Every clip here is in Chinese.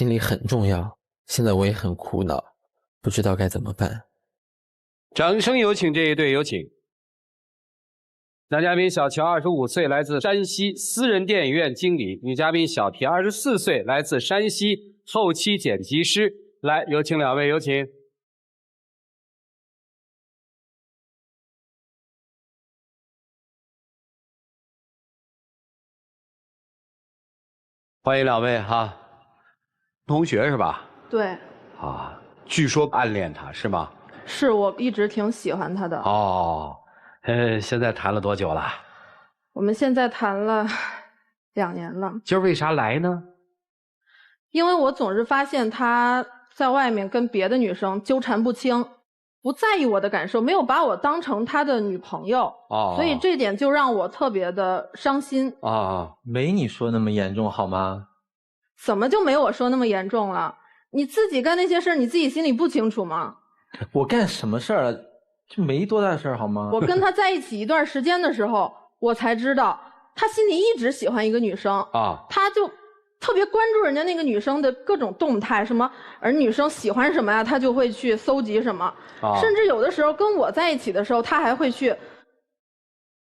心理很重要，现在我也很苦恼，不知道该怎么办。掌声有请这一对，有请。男嘉宾小乔25岁，来自山西私人电影院经理；女嘉宾小皮24岁，来自山西后期剪辑师。来，有请两位，有请。欢迎两位哈，同学是吧？对，啊，据说暗恋他是吗？是我一直挺喜欢他的。哦，现在谈了多久了？我们现在谈了2年了。今儿为啥来呢？因为我总是发现他在外面跟别的女生纠缠不清，不在意我的感受，没有把我当成他的女朋友。哦，所以这点就让我特别的伤心。啊，没你说那么严重好吗？怎么就没我说那么严重了？你自己干那些事儿，你自己心里不清楚吗？我干什么事儿了？这没多大事儿好吗？我跟他在一起一段时间的时候，我才知道他心里一直喜欢一个女生啊，他就特别关注人家那个女生的各种动态，什么而女生喜欢什么呀，他就会去搜集什么，啊，甚至有的时候跟我在一起的时候，他还会去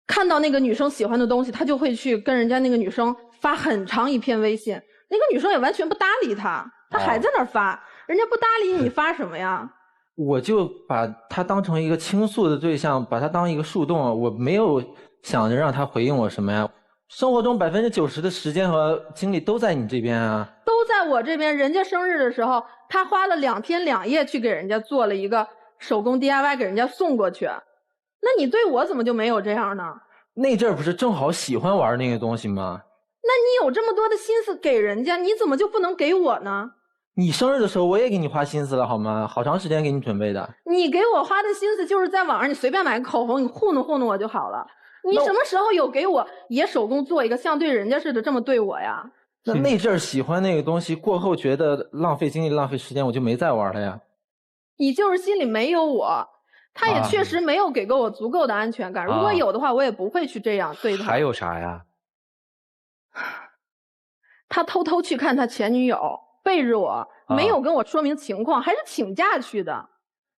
看到那个女生喜欢的东西，他就会去跟人家那个女生发很长一篇微信，那个女生也完全不搭理他，他还在那儿发，人家不搭理你发什么呀？我就把他当成一个倾诉的对象，把他当一个树洞，我没有想着让他回应我什么呀。生活中90%的时间和精力都在你这边啊，都在我这边。人家生日的时候，他花了2天2夜去给人家做了一个手工 DIY， 给人家送过去。那你对我怎么就没有这样呢？那阵儿不是正好喜欢玩那个东西吗？那你有这么多的心思给人家，你怎么就不能给我呢？你生日的时候我也给你花心思了好吗？好长时间给你准备的。你给我花的心思就是在网上你随便买个口红，你糊弄糊弄我就好了。你什么时候有给我也手工做一个像对人家似的这么对我呀？那阵儿喜欢那个东西过后觉得浪费精力浪费时间，我就没再玩了呀。你就是心里没有我，他也确实没有给过我足够的安全感。如果有的话，我也不会去这样对他。还有啥呀？他偷偷去看他前女友，背着我，没有跟我说明情况，还是请假去的。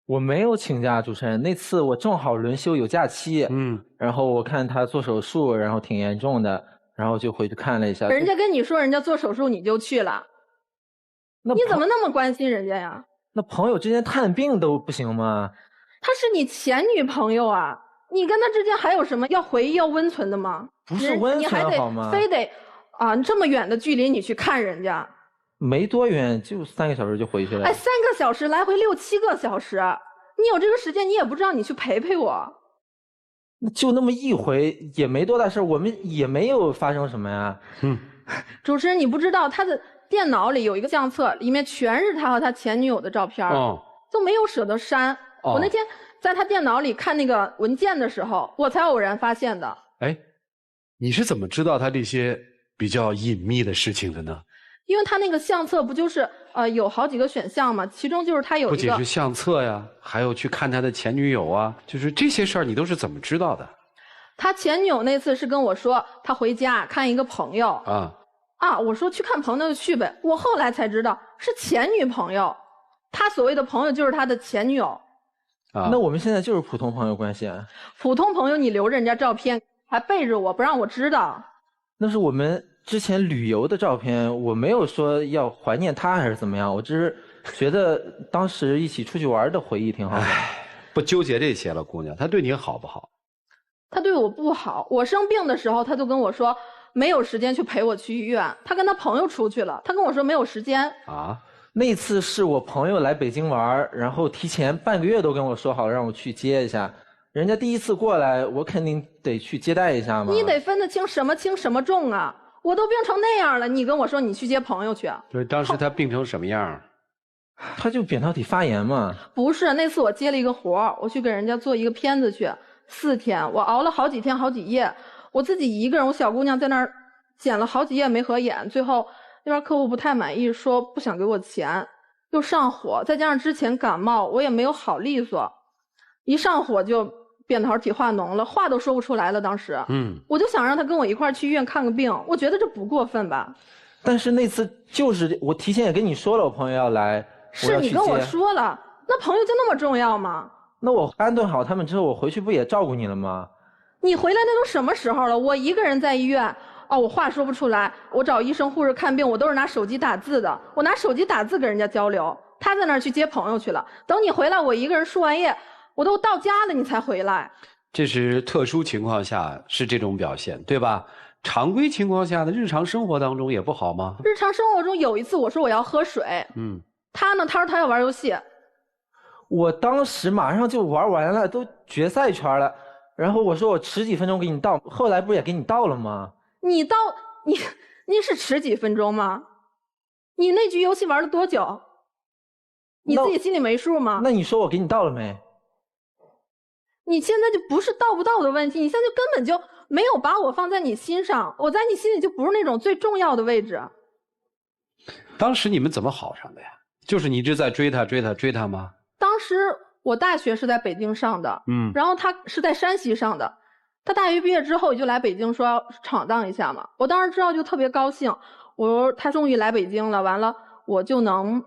我没有请假，主持人。那次我正好轮休有假期，然后我看他做手术，然后挺严重的，然后就回去看了一下。人家跟你说人家做手术你就去了，你怎么那么关心人家呀？那朋友之间探病都不行吗？她是你前女朋友啊，你跟她之间还有什么要回忆要温存的吗？不是温存好吗？非得啊这么远的距离你去看人家？没多远，就3个小时就回去了。哎，3个小时来回6、7个小时，你有这个时间你也不知道你去陪陪我。那就那么一回，也没多大事，我们也没有发生什么呀。主持人，你不知道他的电脑里有一个相册，里面全是他和他前女友的照片，都没有舍得删。我那天在他电脑里看那个文件的时候，我才偶然发现的。哎，你是怎么知道他这些比较隐秘的事情的呢？因为他那个相册不就是有好几个选项嘛，其中就是他有一个，不仅是相册呀，还有去看他的前女友啊，就是这些事儿你都是怎么知道的？他前女友那次是跟我说他回家看一个朋友我说去看朋友就去呗，我后来才知道是前女朋友，他所谓的朋友就是他的前女友。那我们现在就是普通朋友关系啊。普通朋友你留着人家照片还背着我不让我知道。那是我们之前旅游的照片，我没有说要怀念他还是怎么样，我只是觉得当时一起出去玩的回忆挺好的。不纠结这些了，姑娘，他对你好不好？他对我不好，我生病的时候他就跟我说没有时间去陪我去医院，他跟他朋友出去了，他跟我说没有时间。那次是我朋友来北京玩，然后提前半个月都跟我说好让我去接一下，人家第一次过来，我肯定得去接待一下嘛。你得分得清什么轻什么重啊！我都病成那样了，你跟我说你去接朋友去。对，当时他病成什么样？他就扁桃体发炎嘛。不是，那次我接了一个活，我去给人家做一个片子去，4天，我熬了好几天好几夜，我自己一个人，我小姑娘在那儿剪了好几夜没合眼，最后那边客户不太满意，说不想给我钱，又上火，再加上之前感冒，我也没有好利索，一上火就扁桃体化脓了，话都说不出来了。当时，我就想让他跟我一块儿去医院看个病，我觉得这不过分吧？但是那次就是我提前也跟你说了，我朋友要来，是你跟我说了，那朋友就那么重要吗？那我安顿好他们之后，我回去不也照顾你了吗？你回来那都什么时候了？我一个人在医院，哦，我话说不出来，我找医生护士看病，我都是拿手机打字的，我拿手机打字跟人家交流，他在那儿去接朋友去了。等你回来，我一个人输完液，我都到家了，你才回来。这是特殊情况下是这种表现，对吧？常规情况下的日常生活当中也不好吗？日常生活中有一次我说我要喝水，他呢，他说他要玩游戏。我当时马上就玩完了，都决赛圈了，然后我说我迟几分钟给你到，后来不是也给你到了吗？你到你是迟几分钟吗？你那局游戏玩了多久？你自己心里没数吗？那你说我给你到了没？你现在就不是到不到的问题，你现在就根本就没有把我放在你心上，我在你心里就不是那种最重要的位置。当时你们怎么好上的呀？就是你一直在追他吗？当时我大学是在北京上的，然后他是在山西上的。他大学毕业之后就来北京说要闯荡一下嘛，我当时知道就特别高兴。我说他终于来北京了，完了我就能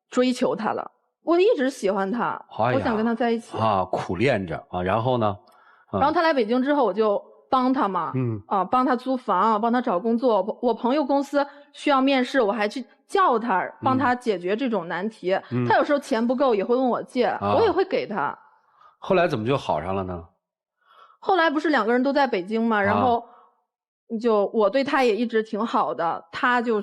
追求他了。我一直喜欢他，我想跟他在一起啊，苦练着啊，然后呢？然后他来北京之后，我就帮他嘛，帮他租房，帮他找工作。我朋友公司需要面试，我还去叫他，帮他解决这种难题。他有时候钱不够也会问我借，我也会给他。后来怎么就好上了呢？后来不是两个人都在北京嘛，然后我对他也一直挺好的，他就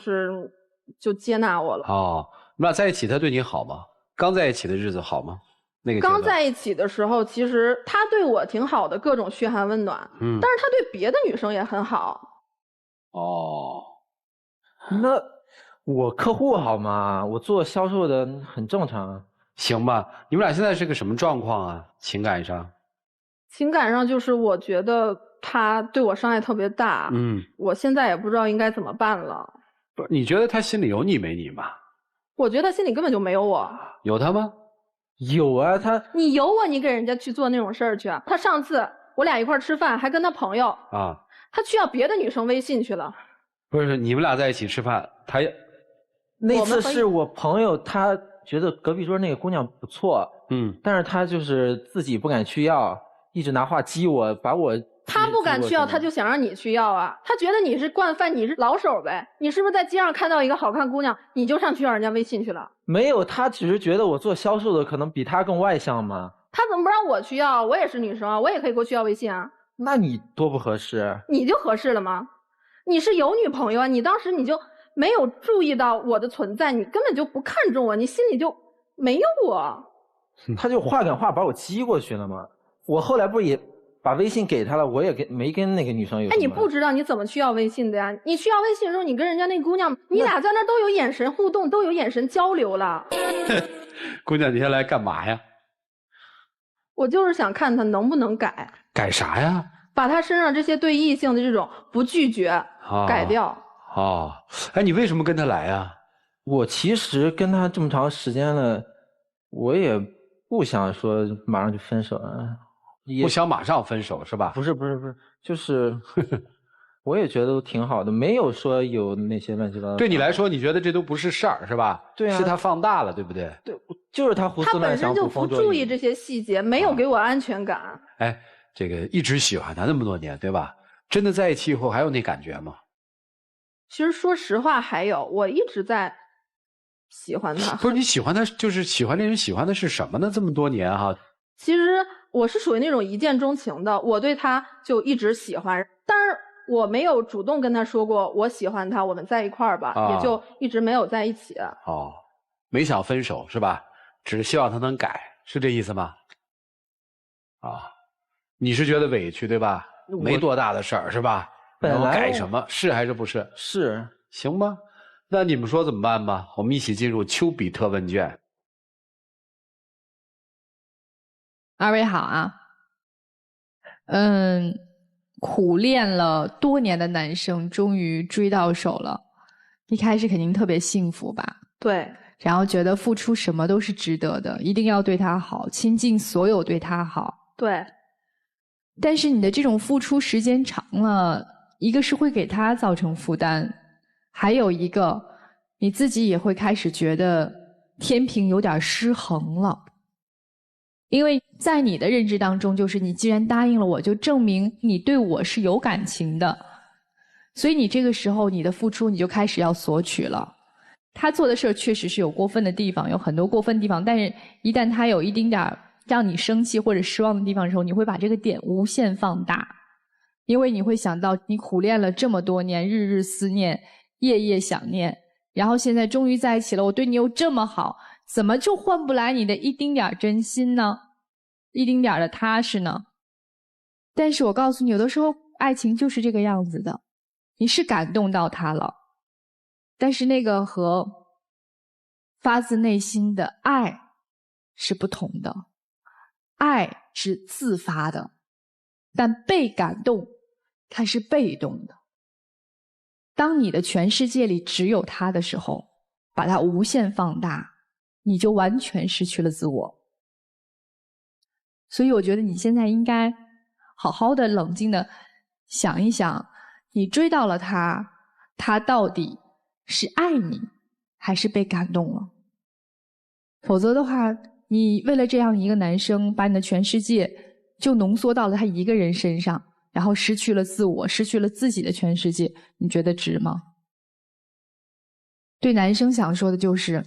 接纳我了。哦，你们俩在一起，他对你好吗？刚在一起的日子好吗？那个刚在一起的时候，其实他对我挺好的，各种嘘寒问暖。但是他对别的女生也很好。哦，那我客户好吗？我做销售的很正常。行吧，你们俩现在是个什么状况啊？情感上？情感上就是我觉得他对我伤害特别大。我现在也不知道应该怎么办了。不是，你觉得他心里有你没你吗？我觉得他心里根本就没有我。有他吗？有啊，你有我，你给人家去做那种事儿去。他上次我俩一块吃饭，还跟他朋友啊，他去要别的女生微信去了。不是，你们俩在一起吃饭，他那次是我朋友，他觉得隔壁桌那个姑娘不错，但是他就是自己不敢去要，一直拿话激我，把我。他不敢去要，他就想让你去要啊！他觉得你是惯犯，你是老手呗。你是不是在街上看到一个好看姑娘，你就上去要人家微信去了？没有，他只是觉得我做销售的可能比他更外向嘛。他怎么不让我去要？我也是女生啊，我也可以过去要微信啊。那你多不合适？你就合适了吗？你是有女朋友啊，你当时你就没有注意到我的存在，你根本就不看重我，你心里就没有我。他就话赶话把我激过去了嘛。我后来不也把微信给他了，我也没跟那个女生有。哎，你不知道你怎么去要微信的呀？你去要微信的时候，你跟人家那姑娘，你俩在那都有眼神互动，都有眼神交流了。姑娘，你先来干嘛呀？我就是想看他能不能改。改啥呀？把他身上这些对异性的这种不拒绝改掉。哦，哎，你为什么跟他来呀？我其实跟他这么长时间了，我也不想说马上就分手啊。不想马上分手是吧？不是，就是我也觉得都挺好的，没有说有那些乱七八糟。对你来说，你觉得这都不是事儿是吧？对啊，是他放大了，对不对？对，就是他胡思乱想，他本身就不注意这些细节，没有给我安全感。哎，这个一直喜欢他那么多年，对吧？真的在一起以后还有那感觉吗？其实说实话，还有，我一直在喜欢他。不是你喜欢他，就是喜欢那人，喜欢的是什么呢？这么多年哈。其实我是属于那种一见钟情的，我对他就一直喜欢，但是我没有主动跟他说过我喜欢他，我们在一块儿吧，也就一直没有在一起。哦，没想分手是吧？只是希望他能改，是这意思吗？啊，你是觉得委屈对吧？没多大的事儿是吧？然后改什么？是还是不是？是，行吧。那你们说怎么办吧？我们一起进入丘比特问卷。二位好啊，苦练了多年的男生终于追到手了，一开始肯定特别幸福吧？对。然后觉得付出什么都是值得的，一定要对他好，倾尽所有对他好。对。但是你的这种付出时间长了，一个是会给他造成负担，还有一个，你自己也会开始觉得天平有点失衡了。因为在你的认知当中，就是你既然答应了我，就证明你对我是有感情的，所以你这个时候你的付出你就开始要索取了。他做的事儿确实是有过分的地方，有很多过分地方，但是一旦他有一丁点儿让你生气或者失望的地方的时候，你会把这个点无限放大，因为你会想到你苦练了这么多年，日日思念，夜夜想念，然后现在终于在一起了，我对你又这么好，怎么就换不来你的一丁点儿真心呢？一丁点儿的踏实呢？但是我告诉你，有的时候爱情就是这个样子的，你是感动到他了，但是那个和发自内心的爱是不同的。爱是自发的，但被感动它是被动的。当你的全世界里只有他的时候，把它无限放大，你就完全失去了自我。所以我觉得你现在应该好好的冷静的想一想，你追到了他，他到底是爱你还是被感动了？否则的话，你为了这样一个男生，把你的全世界就浓缩到了他一个人身上，然后失去了自我，失去了自己的全世界，你觉得值吗？对男生想说的就是，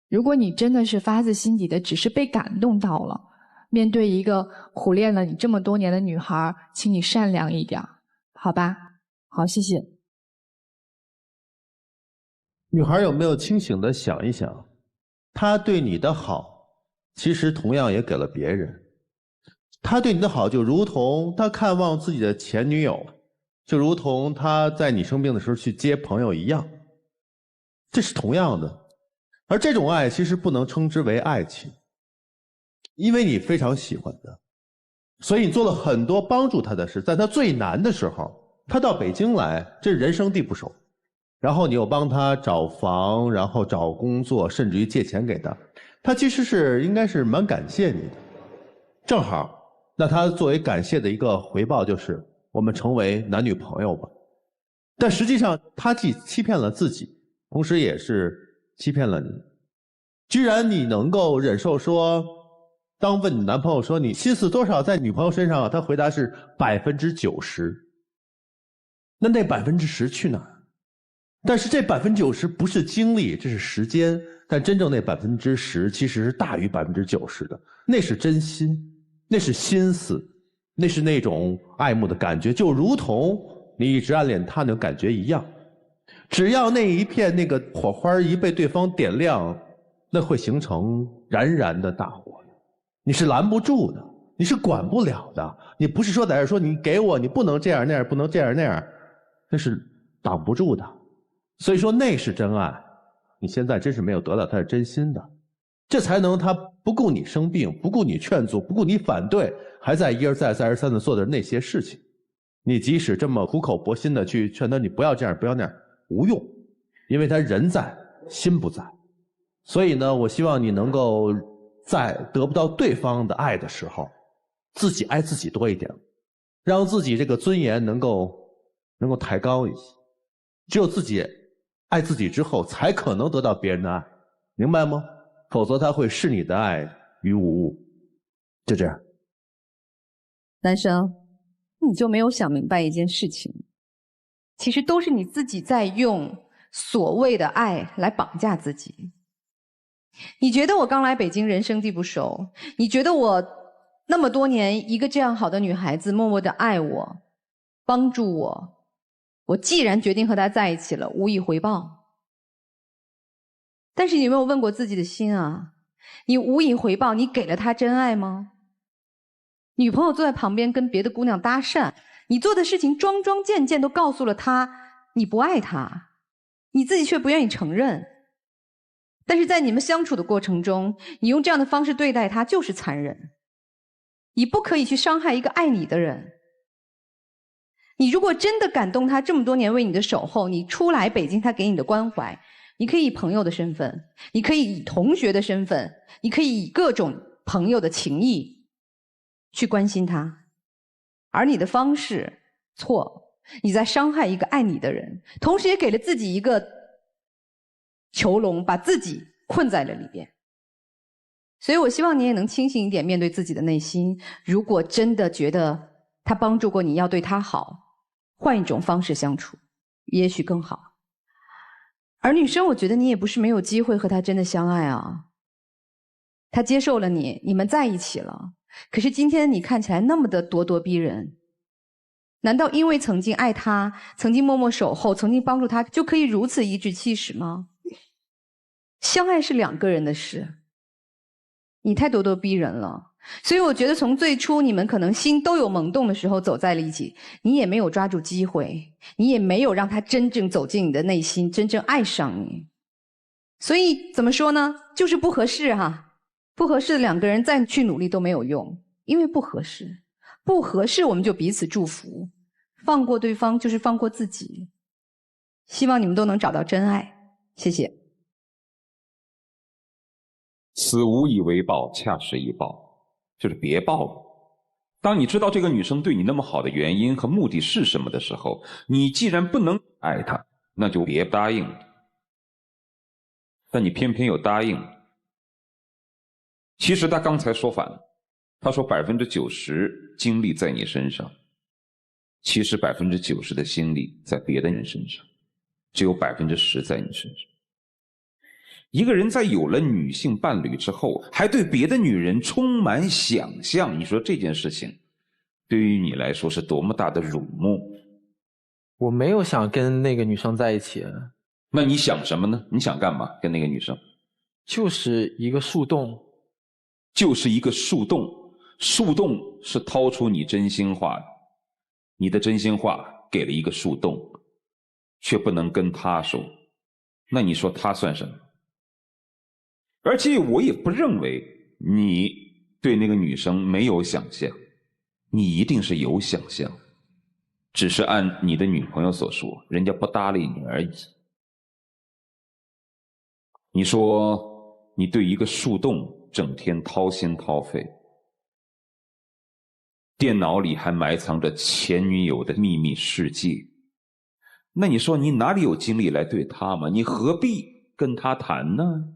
如果你真的是发自心底的只是被感动到了，面对一个苦练了你这么多年的女孩，请你善良一点，好吧？好，谢谢。女孩有没有清醒的想一想，他对你的好其实同样也给了别人。他对你的好就如同他看望自己的前女友，就如同他在你生病的时候去接朋友一样，这是同样的。而这种爱其实不能称之为爱情，因为你非常喜欢他，所以你做了很多帮助他的事。在他最难的时候，他到北京来，这人生地不熟，然后你又帮他找房，然后找工作，甚至于借钱给他，他其实应该是蛮感谢你的。正好那他作为感谢的一个回报就是我们成为男女朋友吧。但实际上他既欺骗了自己，同时也是欺骗了你。居然你能够忍受说，当问你男朋友说你心思多少在女朋友身上，他回答是90%，那10%去哪儿？但是这90%不是精力，这是时间，但真正那10%其实是大于90%的，那是真心，那是心思，那是那种爱慕的感觉，就如同你一直暗恋他那种感觉一样。只要那一片那个火花一被对方点亮，那会形成燃燃的大火，你是拦不住的，你是管不了的。你不是说在这说你给我，你不能这样那样，不能这样那样，那是挡不住的。所以说那是真爱，你现在真是没有得到他是真心的，这才能他不顾你生病，不顾你劝阻，不顾你反对，还在一而再再而三的做的那些事情。你即使这么苦口婆心的去劝他，你不要这样不要那样，无用，因为他人在心不在。所以呢，我希望你能够在得不到对方的爱的时候，自己爱自己多一点，让自己这个尊严能够抬高一些。只有自己爱自己之后，才可能得到别人的爱，明白吗？否则他会视你的爱于无物。就这样。男生，你就没有想明白一件事情，其实都是你自己在用所谓的爱来绑架自己。你觉得我刚来北京人生地不熟，你觉得我那么多年一个这样好的女孩子默默地爱我，帮助我，我既然决定和她在一起了，无以回报。但是你有没有问过自己的心啊？你无以回报，你给了她真爱吗？女朋友坐在旁边跟别的姑娘搭讪，你做的事情桩桩件件都告诉了她你不爱她，你自己却不愿意承认。但是在你们相处的过程中，你用这样的方式对待她就是残忍。你不可以去伤害一个爱你的人。你如果真的感动她这么多年为你的守候，你出来北京她给你的关怀，你可以以朋友的身份，你可以以同学的身份，你可以以各种朋友的情谊去关心她，而你的方式错，你在伤害一个爱你的人，同时也给了自己一个囚笼，把自己困在了里边。所以我希望你也能清醒一点，面对自己的内心。如果真的觉得他帮助过你，要对他好，换一种方式相处，也许更好。而女生，我觉得你也不是没有机会和他真的相爱啊。他接受了你，你们在一起了。可是今天你看起来那么的咄咄逼人，难道因为曾经爱他，曾经默默守候，曾经帮助他，就可以如此颐指气使吗？相爱是2个人的事，你太咄咄逼人了。所以我觉得从最初你们可能心都有萌动的时候走在了一起，你也没有抓住机会，你也没有让他真正走进你的内心，真正爱上你。所以怎么说呢，就是不合适哈。不合适的2个人再去努力都没有用，因为不合适。不合适我们就彼此祝福，放过对方就是放过自己。希望你们都能找到真爱，谢谢。此无以为报，恰是以报，就是别报了。当你知道这个女生对你那么好的原因和目的是什么的时候，你既然不能爱她，那就别答应了。但你偏偏又答应了。其实他刚才说反了，他说90%精力在你身上，其实90%的心力在别的人身上，只有10%在你身上。一个人在有了女性伴侣之后，还对别的女人充满想象，你说这件事情对于你来说是多么大的辱没？我没有想跟那个女生在一起。那你想什么呢？你想干嘛？跟那个女生？就是一个树洞。就是一个树洞，树洞是掏出你真心话的，你的真心话给了一个树洞，却不能跟他说，那你说他算什么？而且我也不认为你对那个女生没有想象，你一定是有想象，只是按你的女朋友所说，人家不搭理你而已。你说你对一个树洞整天掏心掏肺，电脑里还埋藏着前女友的秘密世界，那你说你哪里有精力来对他吗？你何必跟他谈呢？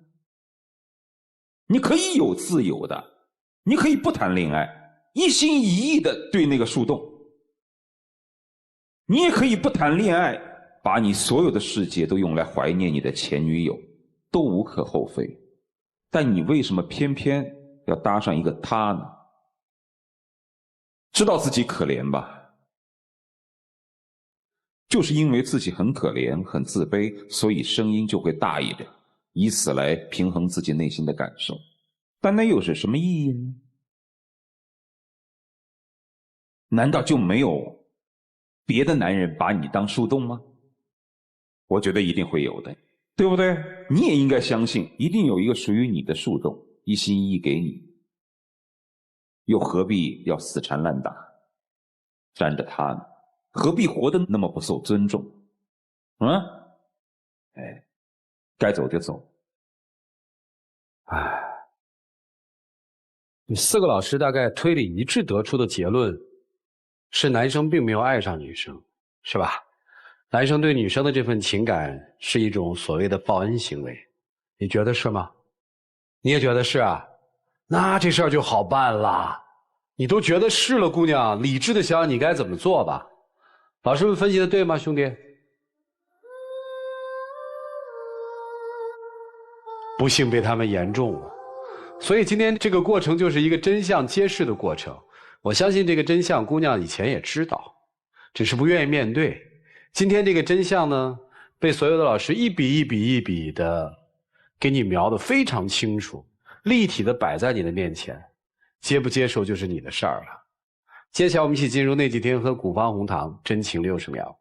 你可以有自由的，你可以不谈恋爱，一心一意的对那个树洞，你也可以不谈恋爱，把你所有的世界都用来怀念你的前女友，都无可厚非。但你为什么偏偏要搭上一个他呢？知道自己可怜吧？就是因为自己很可怜很自卑，所以声音就会大一点，以此来平衡自己内心的感受。但那又是什么意义呢？难道就没有别的男人把你当树洞吗？我觉得一定会有的，对不对？你也应该相信，一定有一个属于你的树洞，一心一意给你，又何必要死缠烂打粘着他呢？何必活得那么不受尊重？哎，该走就走。唉，你4个老师大概推理一致得出的结论是，男生并没有爱上女生，是吧？男生对女生的这份情感是一种所谓的报恩行为，你觉得是吗？你也觉得是啊？那这事儿就好办了。你都觉得是了，姑娘，理智的想想你该怎么做吧。老师们分析的对吗，兄弟？不幸被他们言中了。所以今天这个过程就是一个真相揭示的过程。我相信这个真相姑娘以前也知道，只是不愿意面对。今天这个真相呢，被所有的老师一笔一笔一笔的给你描得非常清楚，立体的摆在你的面前，接不接受就是你的事儿了。接下来我们一起进入那几天和古方红堂真情60秒。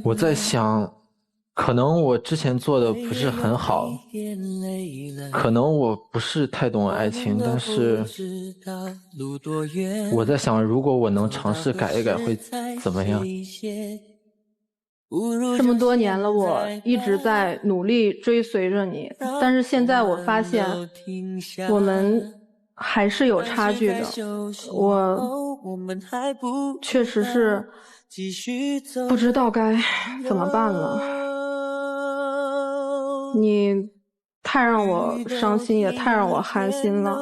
我在想，可能我之前做的不是很好，可能我不是太懂爱情，但是我在想，如果我能尝试改一改会怎么样？这么多年了，我一直在努力追随着你，但是现在我发现我们还是有差距的。我确实是不知道该怎么办了。你太让我伤心，也太让我寒心了。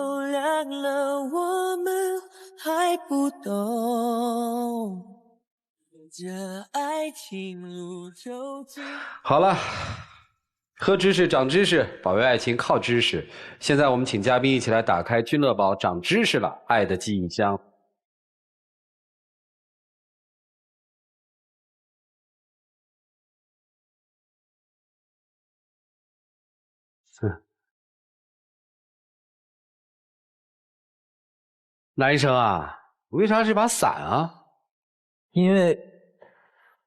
好了，喝知识长知识，保卫爱情靠知识。现在我们请嘉宾一起来打开君乐宝长知识了爱的记忆箱。男生啊，为啥是把伞啊？因为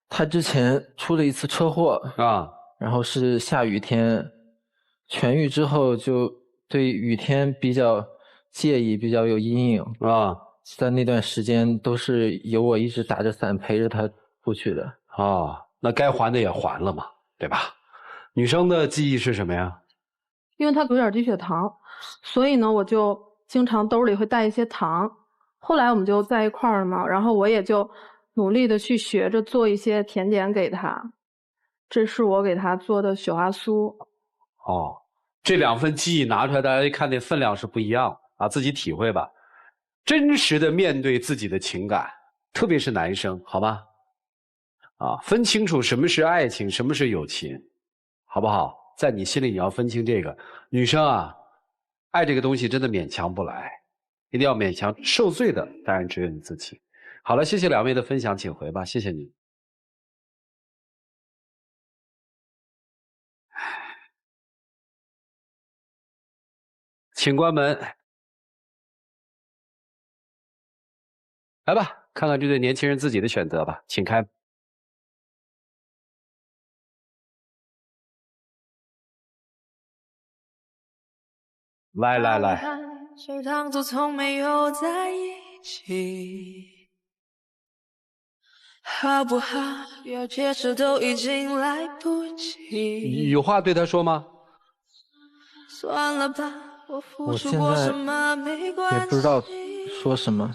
他之前出了一次车祸啊，然后是下雨天，痊愈之后就对雨天比较介意，比较有阴影啊。在那段时间都是由我一直打着伞陪着他出去的。哦，那该还的也还了嘛，对吧？女生的记忆是什么呀？因为他有点低血糖，所以呢，我就经常兜里会带一些糖。后来我们就在一块儿了嘛，然后我也就努力的去学着做一些甜点给他。这是我给他做的雪花酥。哦，这2份记忆拿出来，大家一看那分量是不一样啊，自己体会吧。真实的面对自己的情感，特别是男生，好吗？啊，分清楚什么是爱情，什么是友情，好不好？在你心里你要分清这个。女生啊，爱这个东西真的勉强不来，一定要勉强，受罪的当然只有你自己。好了，谢谢2位的分享，请回吧，谢谢你。请关门。来吧，看看这对年轻人自己的选择吧，请开。来，就当作从没有在一起，好不好？要解释都已经来不及。有话对他说吗？算了吧，我现在也不知道说什么。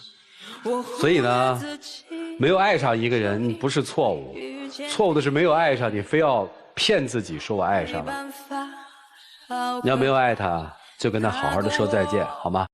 所以呢，没有爱上一个人不是错误，错误的是没有爱上你，非要骗自己说我爱上了。你要没有爱他，就跟他好好的说再见，好吗？